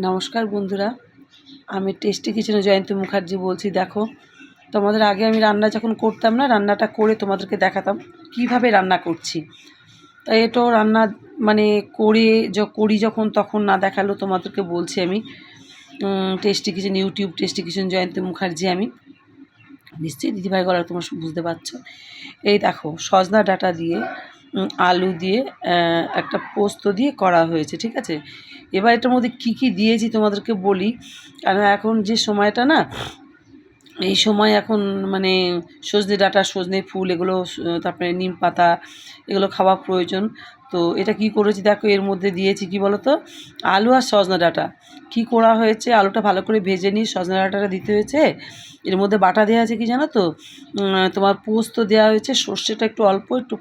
নমস্কার বন্ধুরা, আমি টেস্টি কিচেনে জয়ন্তী মুখার্জি বলছি। দেখো, তোমাদের আগে আমি রান্না যখন করতাম না, রান্নাটা করে তোমাদেরকে দেখাতাম কিভাবে রান্না করছি। তাই এটাও রান্না মানে করি যখন তখন না দেখালো তোমাদেরকে বলছি আমি। Tasty kitchen YouTube, tasty kitchen Jayanti Mukherjee আমি। নিশ্চয়ই দিদিভাই গলা তোমরা বুঝতে পারছো। এই দেখো, সজনা ডাঁটা দিয়ে আলু দিয়ে একটা পোস্ত দিয়ে করা হয়েছে, ঠিক আছে। এবার এটার মধ্যে কী কী দিয়েছি তোমাদেরকে বলি, কারণ এখন যে সময়টা না, এই সময় এখন মানে সজনে ডাঁটা, সজনে ফুল, এগুলো তারপরে নিম পাতা, এগুলো খাওয়া প্রয়োজন। তো এটা কি করেছি দেখো, এর মধ্যে দিয়েছি কি বলো তো, আলু আর সজনা ডাঁটা। কী করা হয়েছে, আলুটা ভালো করে ভেজে নিয়ে সজনা ডাঁটাটা দিতে হয়েছে। এর মধ্যে বাটা দেওয়া আছে কি জানো তো, তোমার পোস্ত দেওয়া হয়েছে, সর্ষেটা একটু অল্প, একটু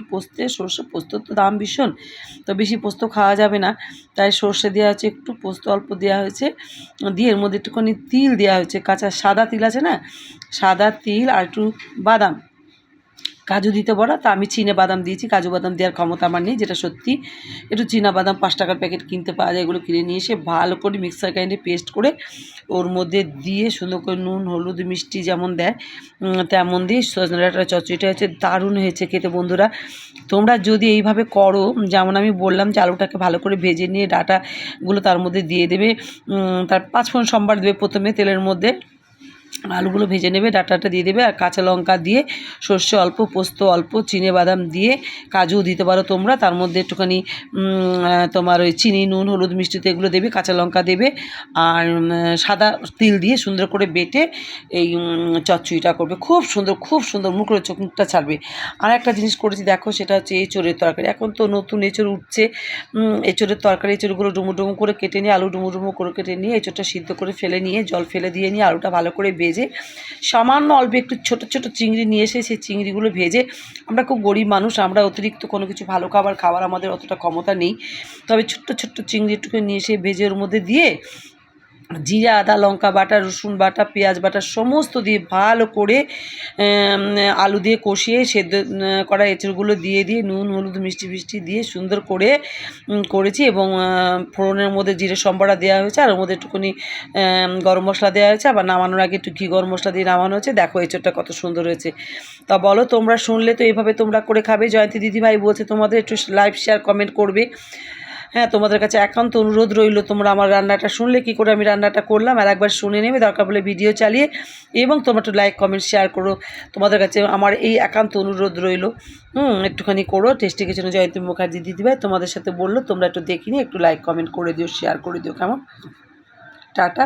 পোস্তে সর্ষে, পোস্তর তো দাম ভীষণ, তো বেশি পোস্ত খাওয়া যাবে না, তাই সর্ষে দেওয়া হয়েছে, একটু পোস্ত অল্প দেওয়া হয়েছে, দিয়ে এর মধ্যে একটুখানি তিল দেওয়া হয়েছে, কাঁচা সাদা তিল আছে না, সাদা তিল, আর একটু বাদাম, কাজু দিতে পারো, তা আমি চিনে বাদাম দিয়েছি, কাজু বাদাম দেওয়ার ক্ষমতা আমার নেই, যেটা সত্যি। একটু চীনা বাদাম 5 টাকার প্যাকেট কিনতে পাওয়া যায়, এগুলো কিনে নিয়ে এসে ভালো করে মিক্সার গ্রাইন্ডে পেস্ট করে ওর মধ্যে দিয়ে সুন্দর করে নুন, হলুদ, মিষ্টি যেমন দেয় তেমন দিয়ে সজনে ডাঁটার চচ্চড়িটা হচ্ছে দারুণ হয়েছে খেতে বন্ধুরা। তোমরা যদি এইভাবে করো, যেমন আমি বললাম যে আলুটাকে ভালো করে ভেজে নিয়ে ডাঁটাগুলো তার মধ্যে দিয়ে দেবে, তার 5 ফোড়ন সম্বার দেবে প্রথমে তেলের মধ্যে, আলুগুলো ভেজে নেবে, ডাঁটাটা দিয়ে দেবে, আর কাঁচা লঙ্কা দিয়ে, সর্ষে অল্প, পোস্ত অল্প, চিনে বাদাম দিয়ে, কাজুও দিতে পারো তোমরা, তার মধ্যে একটুখানি তোমার ওই চিনি, নুন, হলুদ, মিষ্টিতে এগুলো দেবে, কাঁচা লঙ্কা দেবে, আর সাদা তিল দিয়ে সুন্দর করে বেটে এই চচ্চড়িটা করবে। খুব সুন্দর, খুব সুন্দর, মুখের চোখটা ছাড়বে। আর একটা জিনিস করেছি দেখো, সেটা হচ্ছে এঁচোড়ের তরকারি। এখন তো নতুন এঁচোড় উঠছে, এঁচোড়ের তরকারি। এঁচোড়গুলো ডুমো ডুমো করে কেটে নিয়ে, আলু ডুমো ডুমো করে কেটে নিয়ে, এঁচোড়টা সিদ্ধ করে ফেলে নিয়ে, জল ফেলে দিয়ে নিয়ে, আলুটা ভালো করে ভেজে, সামান্য অল্প একটু ছোটো ছোটো চিংড়ি নিয়ে এসে সেই চিংড়িগুলো ভেজে, আমরা খুব গরিব মানুষ, আমরা অতিরিক্ত কোনো কিছু ভালো খাবার আমাদের অতটা ক্ষমতা নেই, তবে ছোট্ট ছোট্ট চিংড়ি একটু নিয়ে এসে ভেজে ওর মধ্যে দিয়ে জিরা, আদা, লঙ্কা বাটা, রসুন বাটা, পেঁয়াজ বাটা সমস্ত দিয়ে ভালো করে আলু দিয়ে কষিয়ে সেদ্ধ করা এঁচড়গুলো দিয়ে নুন, হলুদ, মিষ্টি দিয়ে সুন্দর করে করেছি। এবং ফোড়নের মধ্যে জিরে সম্বরা দেওয়া হয়েছে, আর ওর মধ্যে একটুখানি গরম মশলা দেওয়া হয়েছে, আবার নামানোর আগে একটু ঘি গরম মশলা দিয়ে নামানো হয়েছে। দেখো এঁচড়টা কত সুন্দর হয়েছে। তা বলো, তোমরা শুনলে তো এইভাবে তোমরা করে খাবে। জয়ন্তী দিদিভাই বলছে তোমাদের একটু লাইক, শেয়ার, কমেন্ট করবে। হ্যাঁ, তোমাদের কাছে একান্ত অনুরোধ রইল, তোমরা আমার রান্নাটা শুনলে কী করে আমি রান্নাটা করলাম, আর একবার শুনে নেবে দরকার পড়লে ভিডিও চালিয়ে, এবং তোমরা একটু লাইক, কমেন্ট, শেয়ার করো। তোমাদের কাছে আমার এই একান্ত অনুরোধ রইল, একটুখানি করো। টেস্টি কিচেনে জয়ন্তী মুখার্জি দিদিভাই তোমাদের সাথে বললো, তোমরা একটু দেখিনি, একটু লাইক, কমেন্ট করে দিও, শেয়ার করে দিও, কেমন? টাটা।